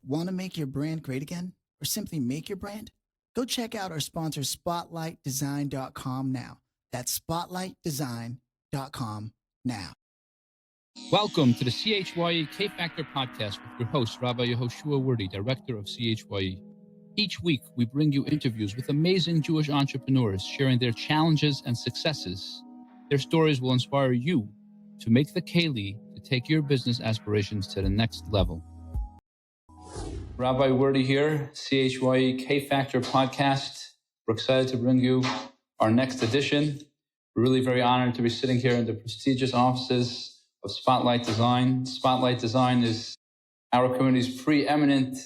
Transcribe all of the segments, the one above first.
Want to make your brand great again? Or simply make your brand? Go check out our sponsor, SpotlightDesign.com now. That's SpotlightDesign.com now. Welcome to the CHYE K-Factor podcast with your host, Rabbi Yehoshua Wordy, director of CHYE. Each week, we bring you interviews with amazing Jewish entrepreneurs sharing their challenges and successes. Their stories will inspire you to make the Keli to take your business aspirations to the next level. Rabbi Wordy here, CHYE K-Factor podcast. We're excited to bring you our next edition. We're really very honored to be sitting here in the prestigious offices of Spotlight Design. Spotlight Design is our community's preeminent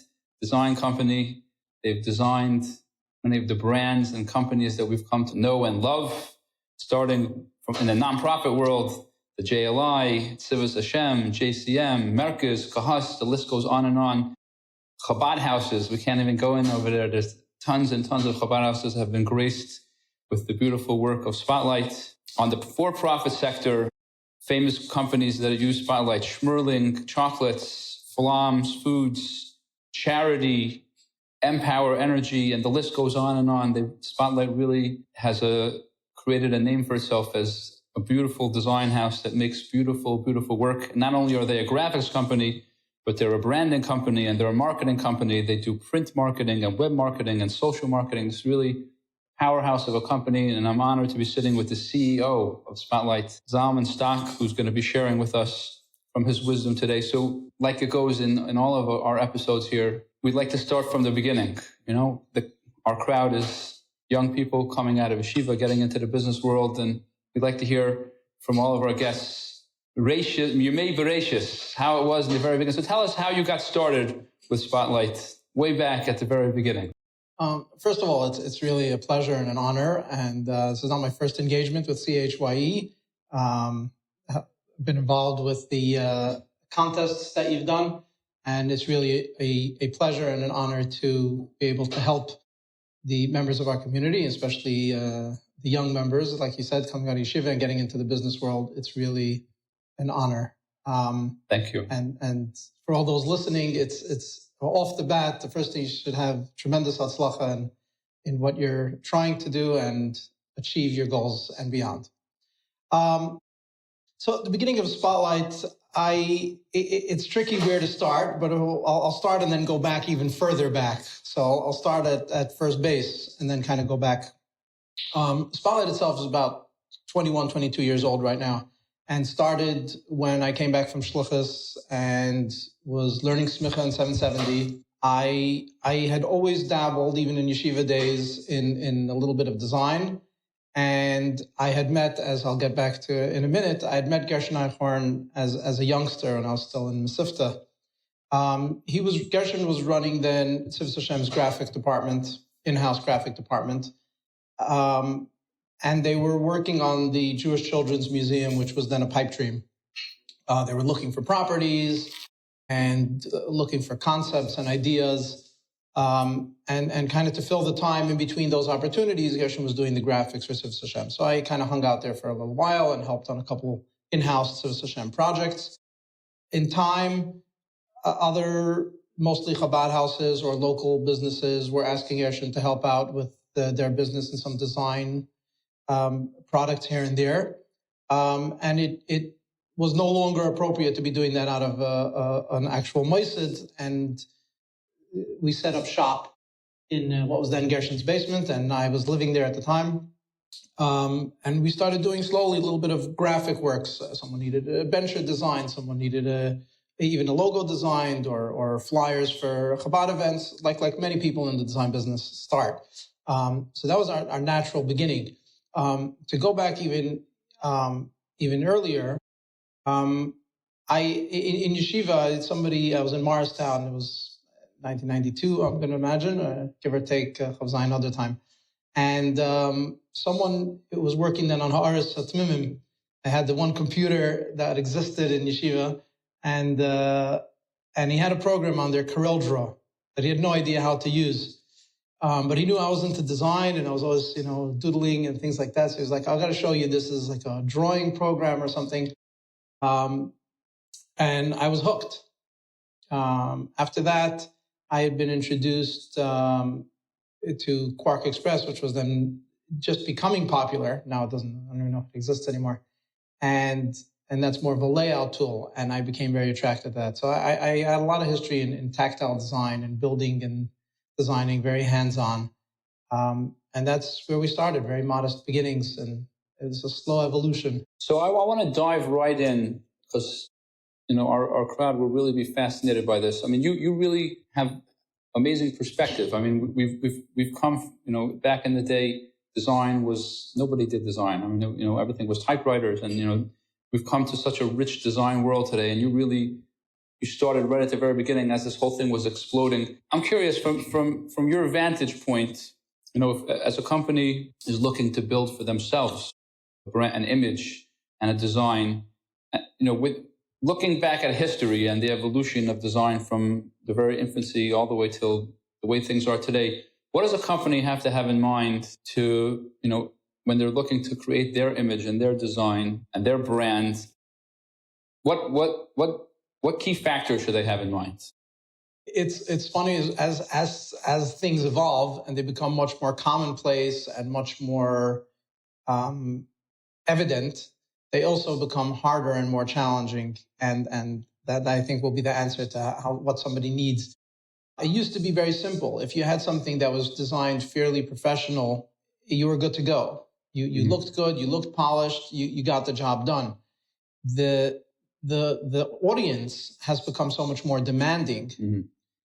design company. They've designed many of the brands and companies that we've come to know and love, starting from in the nonprofit world, the JLI, Tzivos Hashem, JCM, Merkez, Kahas, the list goes on and on. Chabad houses, we can't even go in over there. There's tons and tons of Chabad houses have been graced with the beautiful work of Spotlight. On the for-profit sector, famous companies that use Spotlight, Schmerling, chocolates, Flams, foods, charity, Empower Energy, and the list goes on and on. Spotlight really has created a name for itself as a beautiful design house that makes beautiful, beautiful work. Not only are they a graphics company, but they're a branding company and they're a marketing company. They do print marketing and web marketing and social marketing. It's really powerhouse of a company, and I'm honored to be sitting with the CEO of Spotlight, Zalman, who's going to be sharing with us from his wisdom today. So like it goes in all of our episodes here, we'd like to start from the beginning. You know, our crowd is young people coming out of yeshiva, getting into the business world, and we'd like to hear from all of our guests, Yumei Bereshis, how it was in the very beginning. So tell us how you got started with Spotlight way back at the very beginning. First of all, it's really a pleasure and an honor. And this is not my first engagement with CHYE. I've been involved with the contests that you've done. And it's really a pleasure and an honor to be able to help the members of our community, especially the young members, like you said, coming out of yeshiva and getting into the business world. It's really an honor. Thank you. And for all those listening, it's off the bat, the first thing you should have tremendous hatzlacha in what you're trying to do and achieve your goals and beyond. So at the beginning of Spotlight, it's tricky where to start, but I'll start and then go back even further back. So I'll start at first base and then kind of go back. Spotlight itself is about 21, 22 years old right now, and started when I came back from Shluchus and was learning smicha in 770. I had always dabbled, even in yeshiva days, in a little bit of design. And I had met, as I'll get back to in a minute, I had met Gershon Eichhorn as a youngster, and I was still in Mesivta. Gershon was running then Tzivos Hashem's graphic department, in-house graphic department. And they were working on the Jewish Children's Museum, which was then a pipe dream. They were looking for properties and looking for concepts and ideas. And kind of to fill the time in between those opportunities, Gershon was doing the graphics for Tzivos Hashem. So I kind of hung out there for a little while and helped on a couple in-house Tzivos Hashem projects. In time, other mostly Chabad houses or local businesses were asking Gershon to help out with their business and some design products here and there. And it was no longer appropriate to be doing that out of an actual moisid. And we set up shop in what was then Gershon's basement, and I was living there at the time. And we started doing slowly a little bit of graphic works. Someone needed a bencher design, someone needed even a logo designed, or flyers for Chabad events, like many people in the design business start. So that was our natural beginning. To go back even earlier, in yeshiva, I was in Morristown. It was 1992, I'm going to imagine, give or take Chavzayin other time. And someone was working then on Ha'aretz HaTmimim. I had the one computer that existed in yeshiva, and he had a program on there, CorelDRAW, that he had no idea how to use. But he knew I was into design, and I was always, doodling and things like that. So he was like, "I've got to show you, this is like a drawing program or something." And I was hooked. After that, I had been introduced to Quark Express, which was then just becoming popular. Now it doesn't, I don't even know if it exists anymore. And that's more of a layout tool. And I became very attracted to that. So I had a lot of history in tactile design and building and designing, very hands-on. And that's where we started, very modest beginnings. And it's a slow evolution. So I want to dive right in because, our crowd will really be fascinated by this. I mean, you really have amazing perspective. I mean, we've come, back in the day, nobody did design. I mean, everything was typewriters, and, we've come to such a rich design world today. And you started right at the very beginning as this whole thing was exploding. I'm curious from your vantage point, if, as a company is looking to build for themselves an image and a design, with looking back at history and the evolution of design from the very infancy all the way till the way things are today, what does a company have to have in mind to, when they're looking to create their image and their design and their brand? What key factors should they have in mind? It's funny as things evolve and they become much more commonplace and much more evident, they also become harder and more challenging. And that, I think, will be the answer to what somebody needs. It used to be very simple. If you had something that was designed fairly professional, you were good to go. You looked good, you looked polished, you got the job done. The audience has become so much more demanding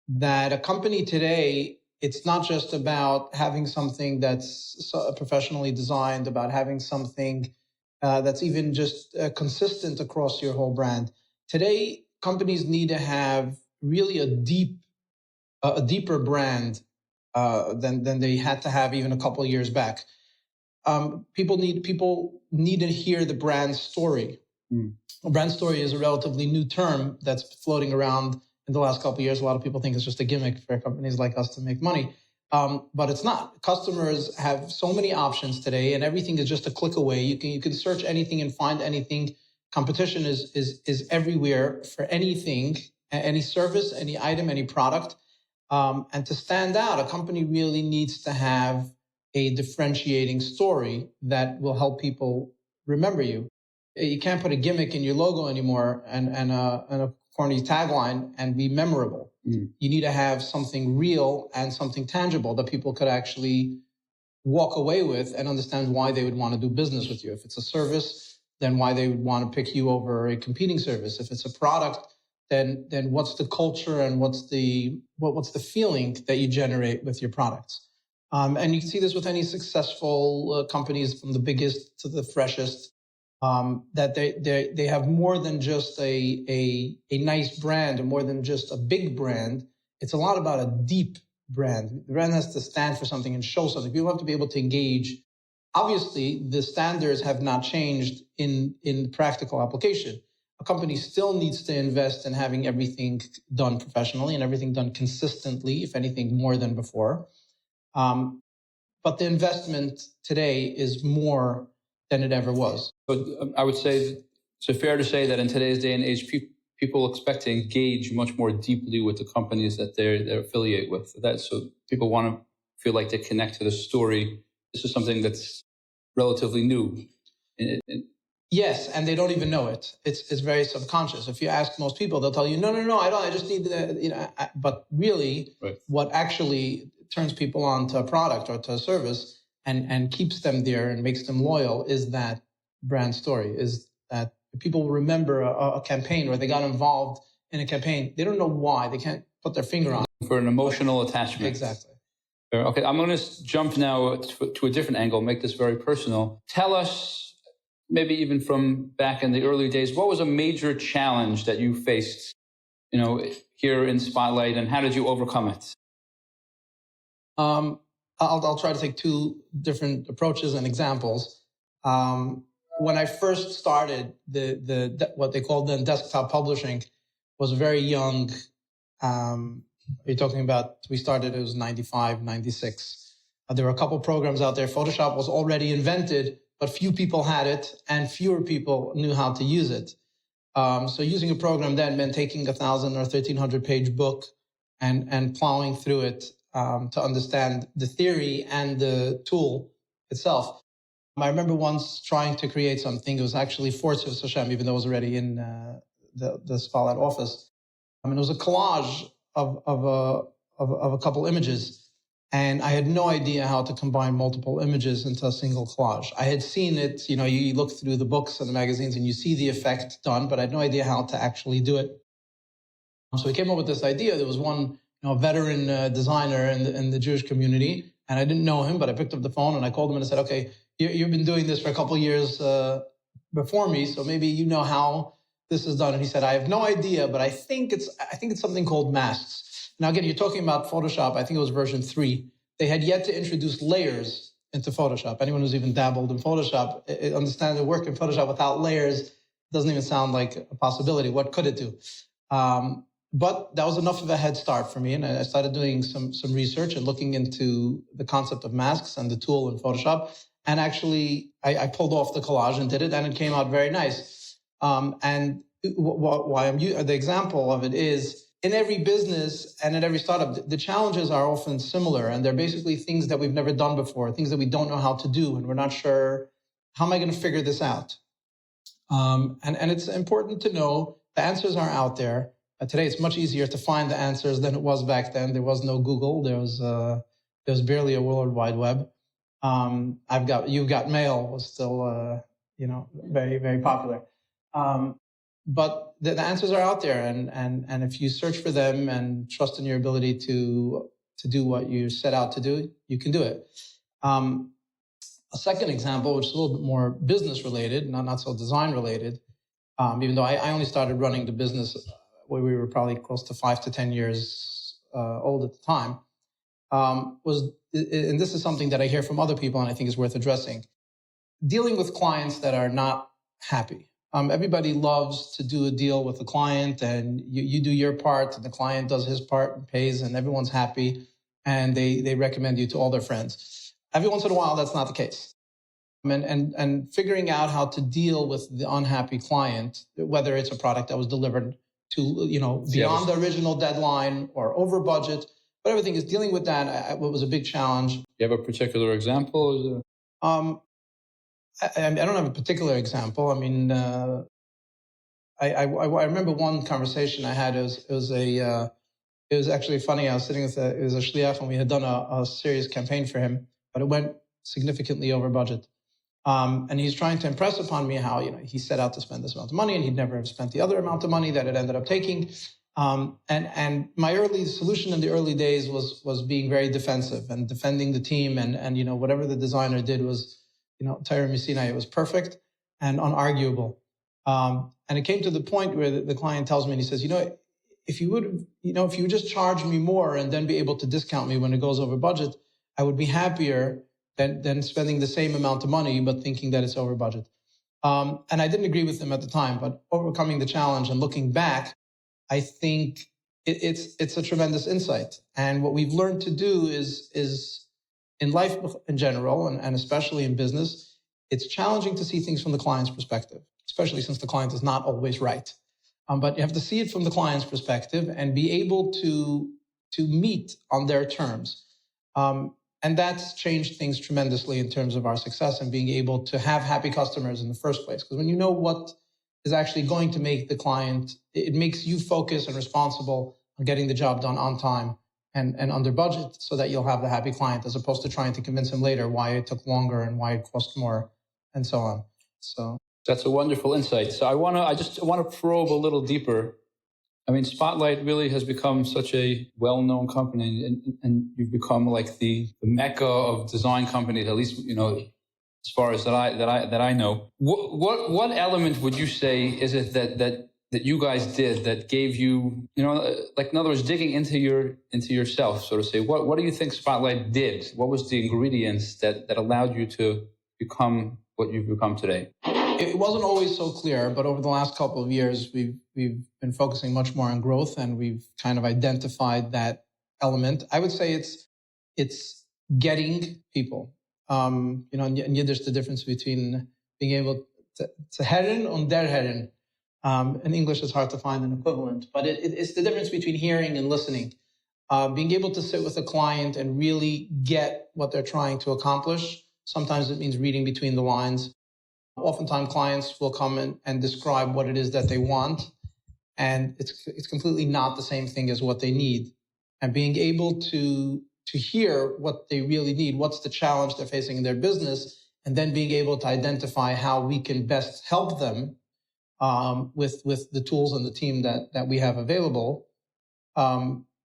that a company today, it's not just about having something that's professionally designed, about having something that's even just consistent across your whole brand. Today, companies need to have really a deeper brand than they had to have even a couple of years back. People need to hear the brand story. A brand story is a relatively new term that's floating around in the last couple of years. A lot of people think it's just a gimmick for companies like us to make money. But it's not. Customers have so many options today, and everything is just a click away. You can search anything and find anything. Competition is everywhere for anything, any service, any item, any product. And to stand out, a company really needs to have a differentiating story that will help people remember you. You can't put a gimmick in your logo anymore and a corny tagline and be memorable. You need to have something real and something tangible that people could actually walk away with and understand why they would want to do business with you. If it's a service, then why they would want to pick you over a competing service. If it's a product, then what's the culture and what's the feeling that you generate with your products? And you can see this with any successful companies, from the biggest to the freshest. That they have more than just a nice brand and more than just a big brand. It's a lot about a deep brand. The brand has to stand for something and show something. People have to be able to engage. Obviously, the standards have not changed in practical application. A company still needs to invest in having everything done professionally and everything done consistently, if anything, more than before. But the investment today is more than it ever was. But I would say, it's fair to say that in today's day and age, people expect to engage much more deeply with the companies that they affiliate with. So people want to feel like they connect to the story. This is something that's relatively new. Yes, and they don't even know it. It's very subconscious. If you ask most people, they'll tell you, no, I don't. I just need But really, right. What actually turns people on to a product or to a service and keeps them there and makes them loyal is that brand story, is that people remember a campaign or they got involved in a campaign. They don't know why. They can't put their finger on it. For an emotional attachment. Exactly. Okay, I'm going to jump now to a different angle, make this very personal. Tell us, maybe even from back in the early days, what was a major challenge that you faced, here in Spotlight, and how did you overcome it? I'll try to take two different approaches and examples. When I first started, the what they called then desktop publishing was very young. You're talking about, we started, it was 95, 96. There were a couple programs out there. Photoshop was already invented, but few people had it and fewer people knew how to use it. So using a program then meant taking 1,000 or 1,300 page book and plowing through it to understand the theory and the tool itself. I remember once trying to create something. It was actually for Tzivos Hashem, even though it was already in the Spotlight office. I mean, it was a collage of a couple images, and I had no idea how to combine multiple images into a single collage. I had seen it, you look through the books and the magazines and you see the effect done, but I had no idea how to actually do it. So we came up with this idea. There was one veteran designer in the Jewish community, and I didn't know him, but I picked up the phone and I called him and I said, okay, you've been doing this for a couple of years before me, so maybe you know how this is done. And he said, I have no idea, but I think it's something called masks. Now, again, you're talking about Photoshop. I think it was version 3. They had yet to introduce layers into Photoshop. Anyone who's even dabbled in Photoshop, understand the work in Photoshop without layers doesn't even sound like a possibility. What could it do? But that was enough of a head start for me. And I started doing some research and looking into the concept of masks and the tool in Photoshop. And actually, I pulled off the collage and did it, and it came out very nice. And why the example of it is, in every business and in every startup, the challenges are often similar, and they're basically things that we've never done before, things that we don't know how to do, and we're not sure, how am I going to figure this out? And it's important to know the answers are out there. Today, it's much easier to find the answers than it was back then. There was no Google. There was barely a World Wide Web. You've Got Mail was still, very, very popular. But the answers are out there, and if you search for them and trust in your ability to do what you set out to do, you can do it. A second example, which is a little bit more business related, not so design related, even though I only started running the business where we were probably close to 5 to 10 years old at the time, and this is something that I hear from other people and I think is worth addressing, dealing with clients that are not happy. Everybody loves to do a deal with the client, and you do your part and the client does his part and pays, and everyone's happy, and they recommend you to all their friends. Every once in a while, that's not the case. And figuring out how to deal with the unhappy client, whether it's a product that was delivered to, beyond the original deadline or over budget, but everything is dealing with that. What was a big challenge. Do you have a particular example? I don't have a particular example. I mean, I remember one conversation I had. It was actually funny. I was sitting with it was a shliach, and we had done a serious campaign for him, but it went significantly over budget. And he's trying to impress upon me how he set out to spend this amount of money, and he'd never have spent the other amount of money that it ended up taking. And my early solution in the early days was being very defensive and defending the team, and whatever the designer did was. Tyra Messina, it was perfect and unarguable. And it came to the point where the client tells me, and he says, if you would just charge me more and then be able to discount me when it goes over budget, I would be happier than spending the same amount of money, but thinking that it's over budget. And I didn't agree with him at the time, but overcoming the challenge and looking back, I think it's a tremendous insight. And what we've learned to do is in life in general, and especially in business, it's challenging to see things from the client's perspective, especially since the client is not always right. But you have to see it from the client's perspective and be able to meet on their terms. And that's changed things tremendously in terms of our success and being able to have happy customers in the first place. Because when you know what is actually going to make the client, it makes you focus and responsible on getting the job done on time and under budget, so that you'll have the happy client, as opposed to trying to convince him later why it took longer and why it cost more and so on. So that's a wonderful insight. So I just want to probe a little deeper. I mean, Spotlight really has become such a well-known company, and you've become like the mecca of design companies, at least, as far as that I know. What element would you say is it that you guys did that gave you, like, in other words, digging into yourself, so to say, what do you think Spotlight did? What was the ingredients that allowed you to become what you've become today? It wasn't always so clear, but over the last couple of years, we've been focusing much more on growth, and we've kind of identified that element. I would say it's getting people. In Yiddish, the difference between being able to herren and der herren. In English, it's hard to find an equivalent, but it's the difference between hearing and listening. being able to sit with a client and really get what they're trying to accomplish. Sometimes it means reading between the lines. Oftentimes clients will come in and describe what it is that they want, and it's completely not the same thing as what they need. And being able to hear what they really need, what's the challenge they're facing in their business, and then being able to identify how we can best help them with the tools and the team that we have available,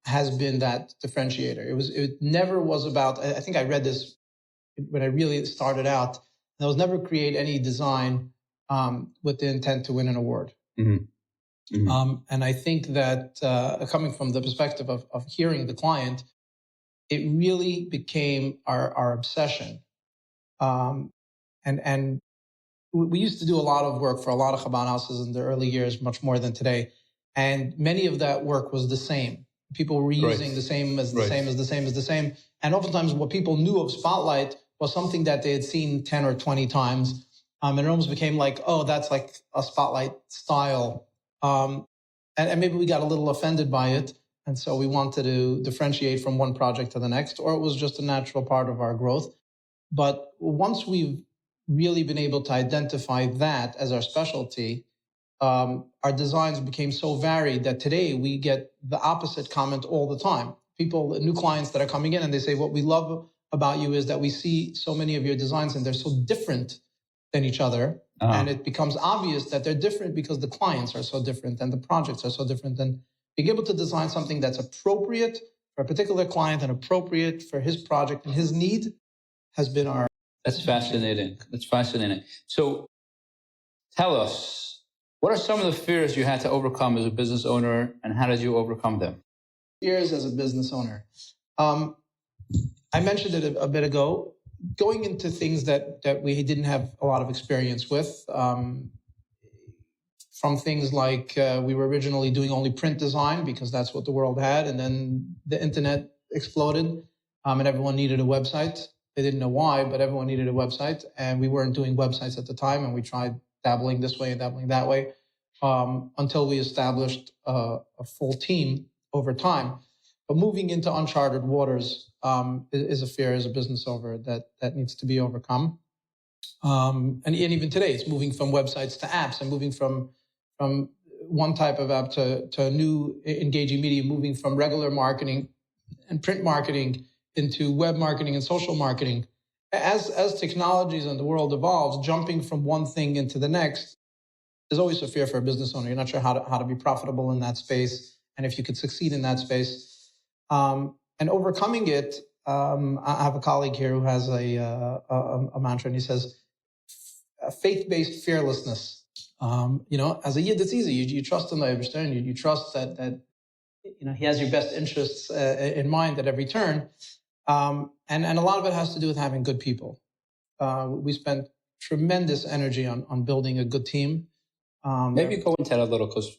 has been that differentiator. It never was about, I think I read this when I really started out, and I was never create any design with the intent to win an award. Mm-hmm. Mm-hmm. And I think that coming from the perspective of hearing the client, it really became our obsession. And we used to do a lot of work for a lot of Chabad houses in the early years, much more than today. And many of that work was the same. People were reusing the same as the same as the same as the same. And oftentimes what people knew of Spotlight was something that they had seen 10 or 20 times. And it almost became like, oh, that's like a Spotlight style. And maybe we got a little offended by it. And so we wanted to differentiate from one project to the next, or it was just a natural part of our growth. But once we've really been able to identify that as our specialty, our designs became so varied that today we get the opposite comment all the time. People, new clients that are coming in, and they say, what we love about you is that we see so many of your designs and they're so different than each other. And it becomes obvious that they're different because the clients are so different and the projects are so different. And being able to design something that's appropriate for a particular client and appropriate for his project and his need has been our... That's fascinating. That's fascinating. So tell us, what are some of the fears you had to overcome as a business owner, and how did you overcome them? Fears as a business owner. I mentioned it a bit ago, going into things that we didn't have a lot of experience with, from things like we were originally doing only print design because that's what the world had, and then the internet exploded and everyone needed a website. They didn't know why, but everyone needed a website, and we weren't doing websites at the time, and we tried dabbling this way and dabbling that way until we established a full team over time. But moving into uncharted waters is a fear as a business owner that needs to be overcome. And even today, it's moving from websites to apps, and moving from one type of app to a new engaging media, moving from regular marketing and print marketing into web marketing and social marketing. As technologies and the world evolves, jumping from one thing into the next, there's always a fear for a business owner. You're not sure how to be profitable in that space, and if you could succeed in that space. And overcoming it, I have a colleague here who has a mantra, and he says, faith-based fearlessness. As a yid, it's easy. You trust in the understand. You trust that he has your best interests in mind at every turn. And a lot of it has to do with having good people. We spent tremendous energy on building a good team. Maybe go into that a little, because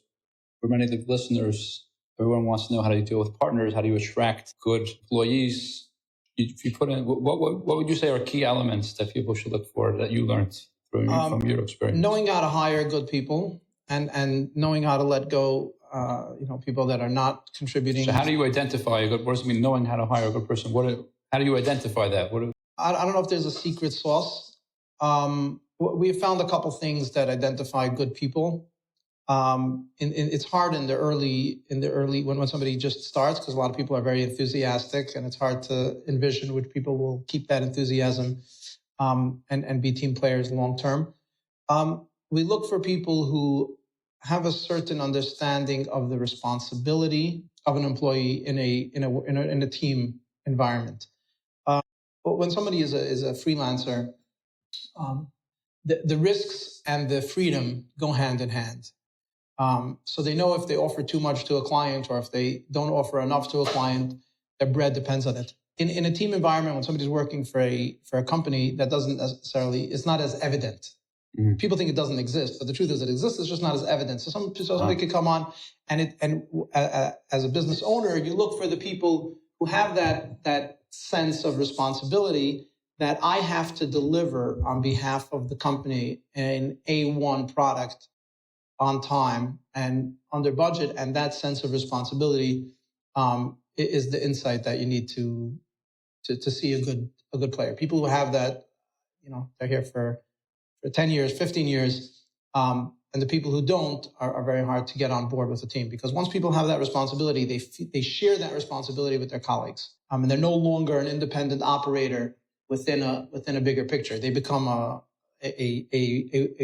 for many of the listeners, everyone wants to know, how do you deal with partners? How do you attract good employees? If you put in, what would you say are key elements that people should look for that you learned from your experience? Knowing how to hire good people and knowing how to let go, people that are not contributing. So how do you identify a good person? I mean, knowing how to hire a good person, how do you identify that? I don't know if there's a secret sauce. We've found a couple things that identify good people. It's hard in the early when somebody just starts, because a lot of people are very enthusiastic, and it's hard to envision which people will keep that enthusiasm and be team players long term. We look for people who have a certain understanding of the responsibility of an employee in a team environment. But when somebody is a freelancer, the risks and the freedom go hand in hand. So they know if they offer too much to a client, or if they don't offer enough to a client, their bread depends on it. In a team environment, when somebody's working for a company, that doesn't necessarily, it's not as evident. Mm-hmm. People think it doesn't exist, but the truth is it exists. It's just not as evident. So somebody could come on, and as a business owner, you look for the people who have that sense of responsibility that I have to deliver on behalf of the company an A1 product on time and under budget, and that sense of responsibility is the insight that you need to see a good player. People who have that, they're here for 10 years, 15 years. And the people who don't are very hard to get on board with the team, because once people have that responsibility, they share that responsibility with their colleagues. And they're no longer an independent operator within a bigger picture. They become a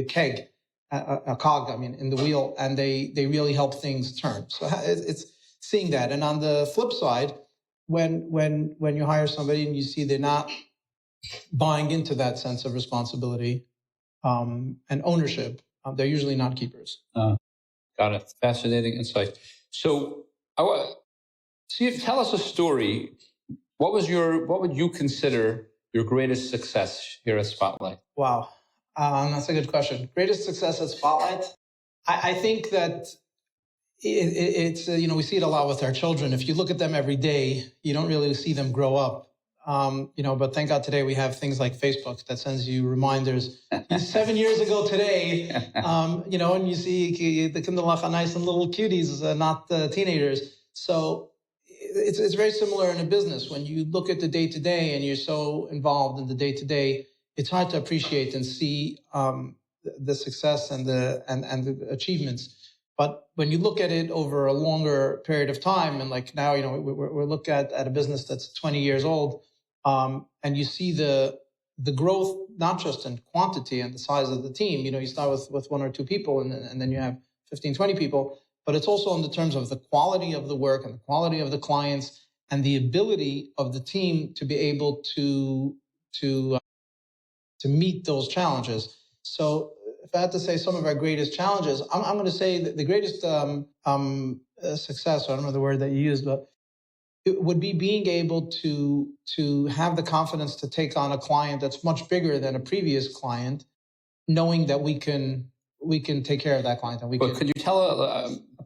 keg, a cog, in the wheel, and they really help things turn. So it's seeing that. And on the flip side, when you hire somebody and you see they're not buying into that sense of responsibility and ownership, they're usually not keepers. Got it. Fascinating insight. So, tell us a story. What would you consider your greatest success here at Spotlight? Wow, that's a good question. Greatest success at Spotlight? I think that it's we see it a lot with our children. If you look at them every day, you don't really see them grow up. But thank God today we have things like Facebook that sends you reminders. 7 years ago today, and you see the Kindle nice and little cuties, not teenagers. So it's very similar in a business. When you look at the day to day and you're so involved in the day to day, it's hard to appreciate and see the success and the achievements. But when you look at it over a longer period of time, and like now, we're looking at a business that's 20 years old, and you see the growth, not just in quantity and the size of the team. You start with one or two people, and then you have 15, 20 people. But it's also in the terms of the quality of the work and the quality of the clients and the ability of the team to be able to meet those challenges. So if I had to say some of our greatest challenges, I'm going to say that the greatest success, I don't know the word that you used, but it would be being able to have the confidence to take on a client that's much bigger than a previous client, knowing that we can take care of that client. And could you tell,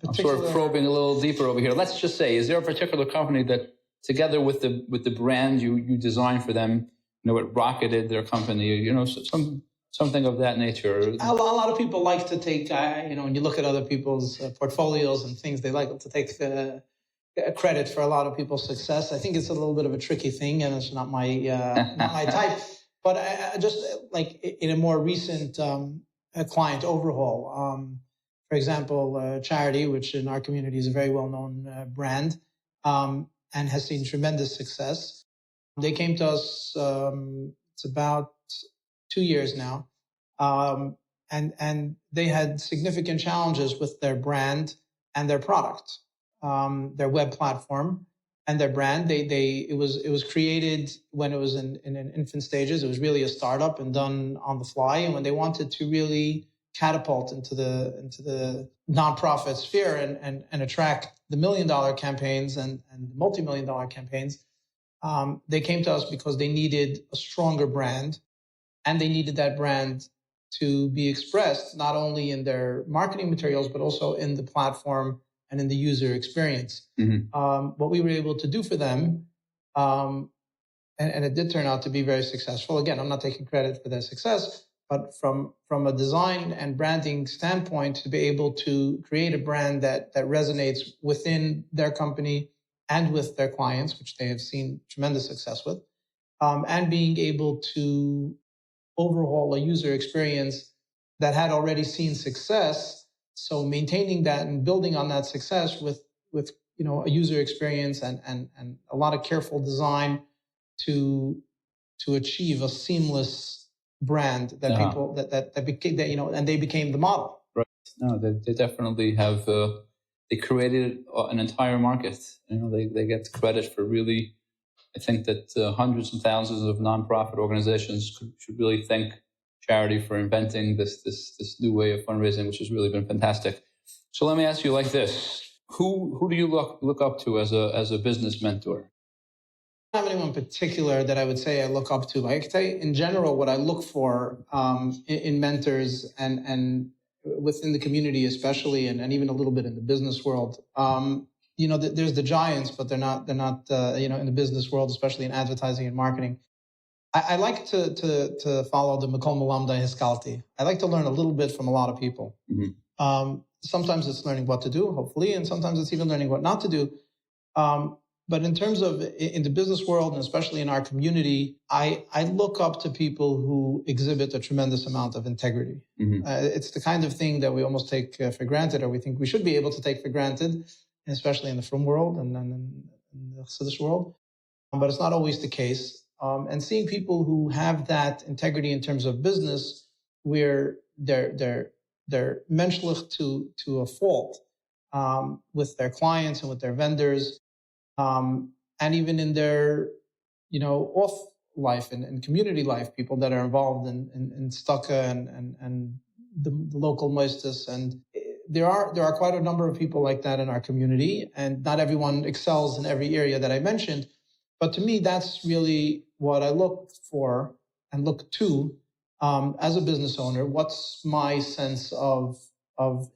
I'm sort of probing a little deeper over here. Let's just say, is there a particular company that together with the brand you designed for them, it rocketed their company, something of that nature? A lot of people like to take, when you look at other people's portfolios and things, they like to take credit for a lot of people's success. I think it's a little bit of a tricky thing, and it's not my not my type. But I just like in a more recent client overhaul, for example, Charity, which in our community is a very well-known brand and has seen tremendous success. They came to us, it's about 2 years now, and they had significant challenges with their brand and their product, their web platform and their brand. It was created when it was in infant stages. It was really a startup and done on the fly. And when they wanted to really catapult into the nonprofit sphere and attract the $1 million campaigns and multi-million dollar campaigns, they came to us because they needed a stronger brand, and they needed that brand to be expressed not only in their marketing materials, but also in the platform and in the user experience. Mm-hmm. What we were able to do for them, and it did turn out to be very successful. Again, I'm not taking credit for their success, but from a design and branding standpoint, to be able to create a brand that resonates within their company and with their clients, which they have seen tremendous success with, and being able to overhaul a user experience that had already seen success. So maintaining that and building on that success with a user experience and a lot of careful design to achieve a seamless brand that people that became and they became the model. Right. No, they definitely have. They created an entire market. They get credit for really. I think that hundreds and thousands of nonprofit organizations should really thank Charity for inventing this new way of fundraising, which has really been fantastic. So let me ask you like this: Who do you look up to as a business mentor? I don't have anyone particular that I would say I look up to. I can tell you in general what I look for in mentors and within the community, especially, and even a little bit in the business world. There's the giants, but they're not in the business world, especially in advertising and marketing. I like to follow the Mikol Malamdai Hiskalti. I like to learn a little bit from a lot of people. Mm-hmm. Sometimes it's learning what to do, hopefully, and sometimes it's even learning what not to do. But in terms of in the business world, and especially in our community, I look up to people who exhibit a tremendous amount of integrity. It's the kind of thing that we almost take for granted, or we think we should be able to take for granted, especially in the frum world and in the Chassidish world. But it's not always the case. And seeing people who have that integrity in terms of business, where they're menschlich to a fault with their clients and with their vendors. And even in their, off life and community life, people that are involved in Stucca and the local moistus. And there are quite a number of people like that in our community, and not everyone excels in every area that I mentioned. But to me, that's really what I look for and look to as a business owner. What's my sense of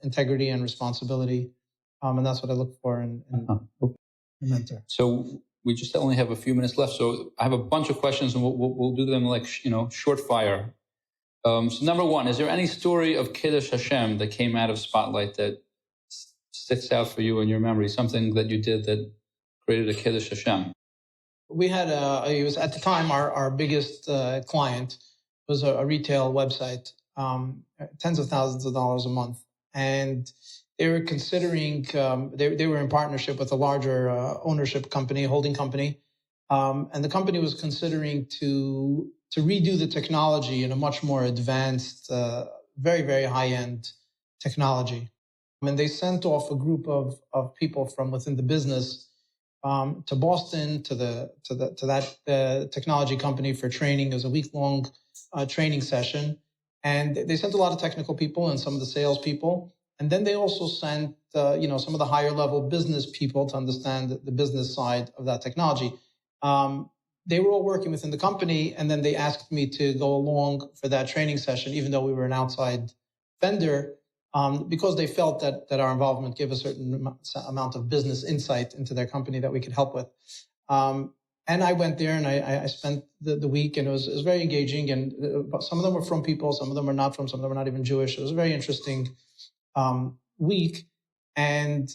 integrity and responsibility? And that's what I look for in mentor. So we just only have a few minutes left. So I have a bunch of questions, and we'll do them like short fire. So number one, is there any story of Kiddush Hashem that came out of Spotlight that sticks out for you in your memory? Something that you did that created a Kiddush Hashem? We had it was at the time our biggest client was a retail website, tens of thousands of dollars a month, and they were considering, they were in partnership with a larger ownership company, holding company. And the company was considering to redo the technology in a much more advanced, very, very high-end technology. And they sent off a group of people from within the business to Boston, to that technology company for training. It was a week-long training session. And they sent a lot of technical people and some of the sales people. And then they also sent, some of the higher level business people to understand the business side of that technology. They were all working within the company, and then they asked me to go along for that training session, even though we were an outside vendor, because they felt that our involvement gave a certain amount of business insight into their company that we could help with. And I went there and I spent the week, and it was very engaging. And some of them were from people, some of them were not from, some of them were not even Jewish. It was a very interesting week. And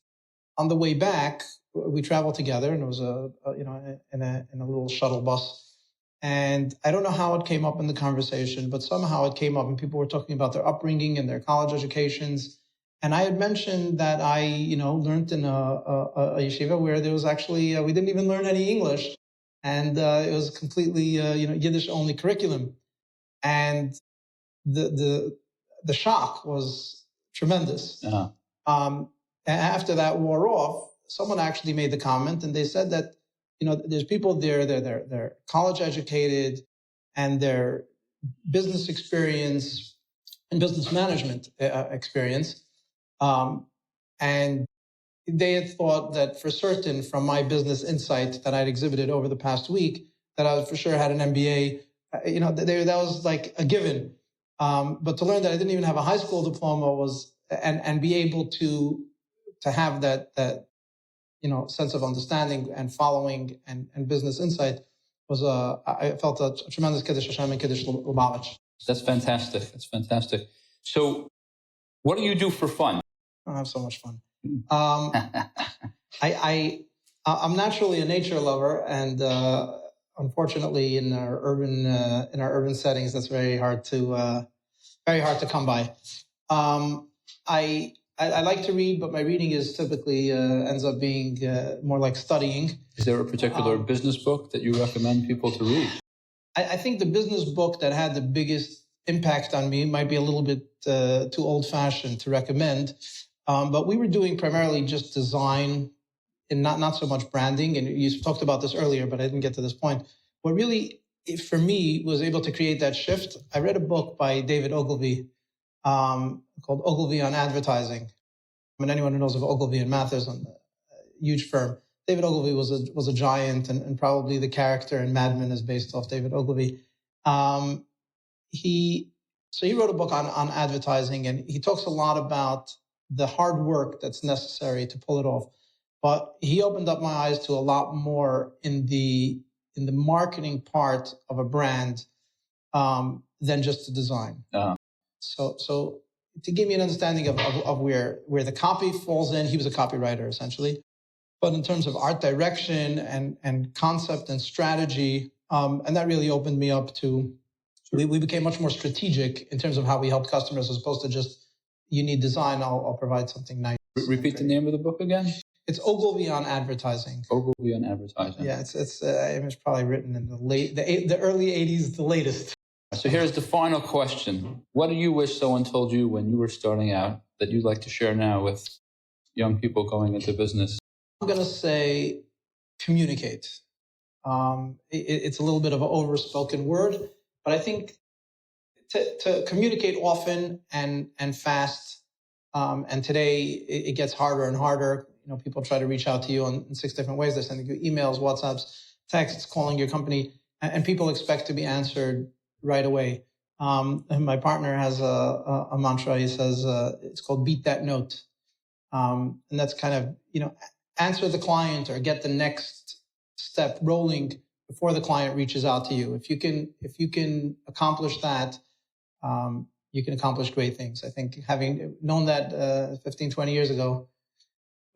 on the way back, we traveled together, and it was in a little shuttle bus. And I don't know how it came up in the conversation, but somehow it came up, and people were talking about their upbringing and their college educations. And I had mentioned that I, learned in a yeshiva where there was actually, we didn't even learn any English. And it was completely, Yiddish only curriculum. And the shock was tremendous. Uh-huh. After that wore off, someone actually made the comment, and they said that, there's people there, they're college educated, and their business experience and business management experience. And they had thought that for certain, from my business insight that I'd exhibited over the past week, that I for sure had an MBA. That was like a given. But to learn that I didn't even have a high school diploma was, and be able to have that sense of understanding and following and business insight was I felt a tremendous Kiddush Hashem and Kiddush Lubavitch. That's fantastic. That's fantastic. So what do you do for fun? I have so much fun. I'm naturally a nature lover, and unfortunately, in our urban settings, that's very hard to come by. I like to read, but my reading is typically ends up being more like studying. Is there a particular business book that you recommend people to read? I think the business book that had the biggest impact on me might be a little bit too old-fashioned to recommend. But we were doing primarily just design and not so much branding. And you talked about this earlier, but I didn't get to this point. What really, for me, was able to create that shift, I read a book by David Ogilvy called Ogilvy on Advertising. I mean, anyone who knows of Ogilvy and Mathers, a huge firm. David Ogilvy was a giant, and probably the character in Mad Men is based off David Ogilvy. He wrote a book on advertising, and he talks a lot about the hard work that's necessary to pull it off. But he opened up my eyes to a lot more in the marketing part of a brand than just the design. Uh-huh. So to give me an understanding of where the copy falls in, he was a copywriter essentially. but in terms of art direction and concept and strategy, and that really opened me up to, we became much more strategic in terms of how we helped customers as opposed to just, you need design, I'll provide something nice. Repeat the name of the book again. It's Ogilvy on Advertising. Ogilvy on Advertising. Yeah, it was probably written in the early 80s, the latest. So here's the final question. What do you wish someone told you when you were starting out that you'd like to share now with young people going into business? I'm going to say communicate. It's a little bit of an overspoken word, but I think to communicate often and fast, and today it gets harder and harder. People try to reach out to you in 6 different ways. They're sending you emails, WhatsApps, texts, calling your company, and people expect to be answered right away. And my partner has a mantra. He says it's called "beat that note," and that's kind of answer the client or get the next step rolling before the client reaches out to you. If you can accomplish that, you can accomplish great things. I think having known that 15, 20 years ago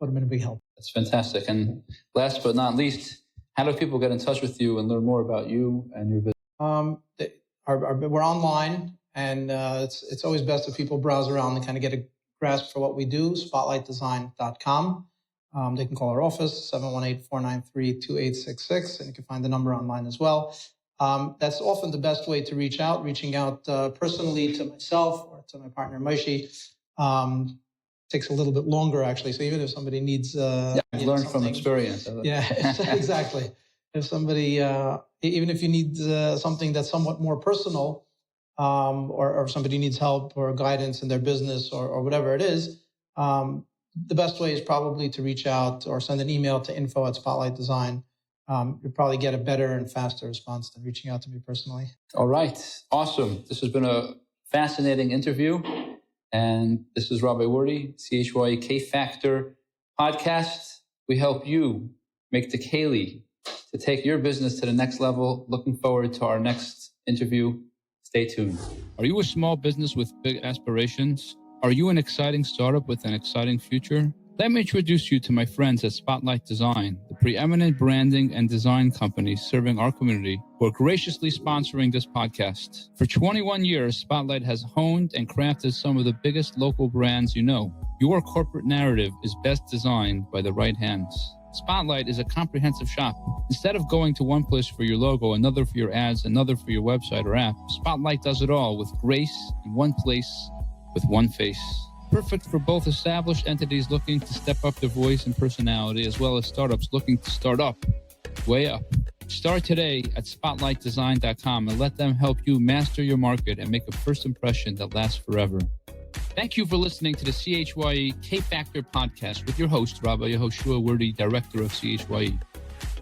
would have been a big help. That's fantastic. And last but not least, how do people get in touch with you and learn more about you and your business? We're online, and it's always best if people browse around and kind of get a grasp for what we do. Spotlightdesign.com. They can call our office, 718-493-2866, and you can find the number online as well. That's often the best way to reach out. Reaching out personally to myself or to my partner, Moshe, takes a little bit longer, actually. So even if somebody needs... I've learned from experience. Yeah, exactly. If somebody, even if you need something that's somewhat more personal, or somebody needs help or guidance in their business or whatever it is, the best way is probably to reach out or send an email to info@spotlightdesign. You'll probably get a better and faster response than reaching out to me personally. All right. Awesome. This has been a fascinating interview. And this is Rabbi Wordy, CHYE K-Factor podcast. We help you make the Keli to take your business to the next level. Looking forward to our next interview. Stay tuned. Are you a small business with big aspirations? Are you an exciting startup with an exciting future? Let me introduce you to my friends at Spotlight Design, the preeminent branding and design company serving our community, who are graciously sponsoring this podcast. For 21 years, Spotlight has honed and crafted some of the biggest local brands you know. Your corporate narrative is best designed by the right hands. Spotlight is a comprehensive shop. Instead of going to one place for your logo, another for your ads, another for your website or app, Spotlight does it all with grace in one place with one face. Perfect for both established entities looking to step up their voice and personality, as well as startups looking to start up, way up. Start today at spotlightdesign.com and let them help you master your market and make a first impression that lasts forever. Thank you for listening to the CHYE K-Factor podcast with your host, Rabbi Yehoshua Wordy, director of CHYE.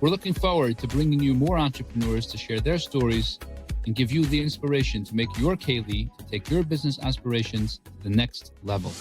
We're looking forward to bringing you more entrepreneurs to share their stories and give you the inspiration to make your Keli to take your business aspirations to the next level.